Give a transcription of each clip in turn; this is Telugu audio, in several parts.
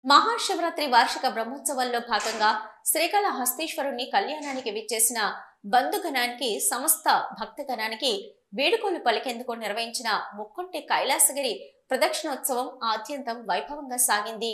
మహాశివరాత్రి వార్షిక బ్రహ్మోత్సవాల్లో భాగంగా శ్రీకాళహస్తీశ్వరుని కళ్యాణానికి విచ్చేసిన బంధుగణానికి సమస్త భక్తగణానికి వేడుకలు పలికేందుకు నిర్వహించిన ముక్కుంటి కైలాసగిరి ప్రదక్షిణోత్సవం ఆద్యంతం వైభవంగా సాగింది.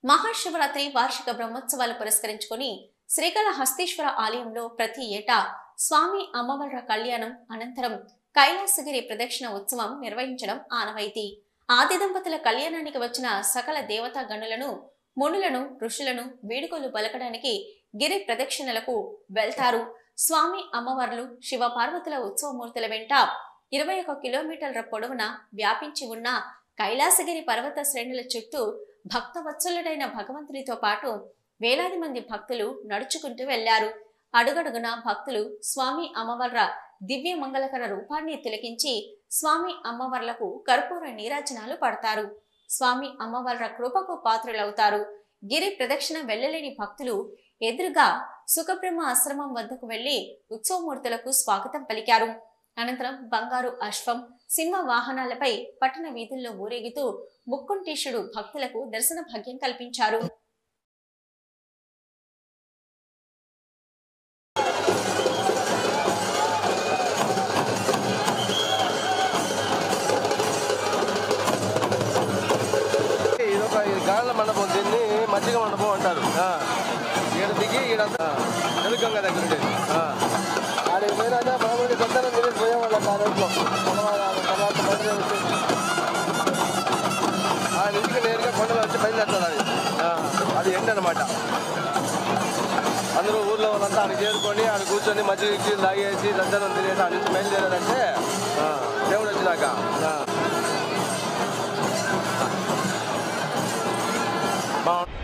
మహాశివరాత్రి వార్షిక బ్రహ్మోత్సవాలు పురస్కరించుకుని శ్రీకాళహస్తీశ్వర ఆలయంలో ప్రతి ఏటా స్వామి అమ్మవార్ల కళ్యాణం అనంతరం కైలాసగిరి ప్రదక్షిణ ఉత్సవం నిర్వహించడం ఆనవాయితీ. ఆది దంపతుల కళ్యాణానికి వచ్చిన సకల దేవతా గణులను, మునులను, ఋషులను వేడుకలు పలకడానికి గిరి ప్రదక్షిణలకు వెళ్తారు. స్వామి అమ్మవార్లు శివ పార్వతుల ఉత్సవమూర్తుల వెంట 21 కిలోమీటర్ల పొడవున వ్యాపించి ఉన్న కైలాసగిరి పర్వత శ్రేణుల చుట్టూ భక్తవత్సలుడైన భగవంతునితో పాటు వేలాది మంది భక్తులు నడుచుకుంటూ వెళ్లారు. అడుగడుగున భక్తులు స్వామి అమ్మవార్ల దివ్య మంగళకర రూపాన్ని తిలకించి స్వామి అమ్మవార్లకు కర్పూర నీరాజనాలు పడతారు. స్వామి అమ్మవార్ల కృపకు పాత్రులవుతారు. గిరి ప్రదక్షిణ వెళ్లలేని భక్తులు ఎదురుగా సుఖబ్రహ్మ ఆశ్రమం వద్దకు వెళ్లి ఉత్సవమూర్తులకు స్వాగతం పలికారు. అనంతరం బంగారు అశ్వం, సింహ వాహనాలపై పట్టణ వీధుల్లో ఊరేగుతూ ముక్కుంటీశుడు భక్తులకు దర్శన భాగ్యం కల్పించారు. గాల మండపం, దీన్ని మజ్జిగ మండపం అంటారు. ఈడ దిగి ఈడంతా తెలుగంగ దగ్గర ఉండేది. ఆడికి పోయినాక మామూలు కొత్తనం తిరిగి పోయేవాళ్ళం. ఆ రోజులో తర్వాత ఆ ఇంటికి నేరుగా కొండలు వచ్చి బయలుదేరుతుంది. అది ఎండ్ అనమాట. అందరూ ఊర్లో వాళ్ళంతా ఆడికి చేరుకొని ఆడ కూర్చొని మజ్జిగ తాగేసి దర్శనం తినేసి ఆడి నుంచి బయలుదేరారంటే దేవుడు వచ్చినాక బాగుంటుంది.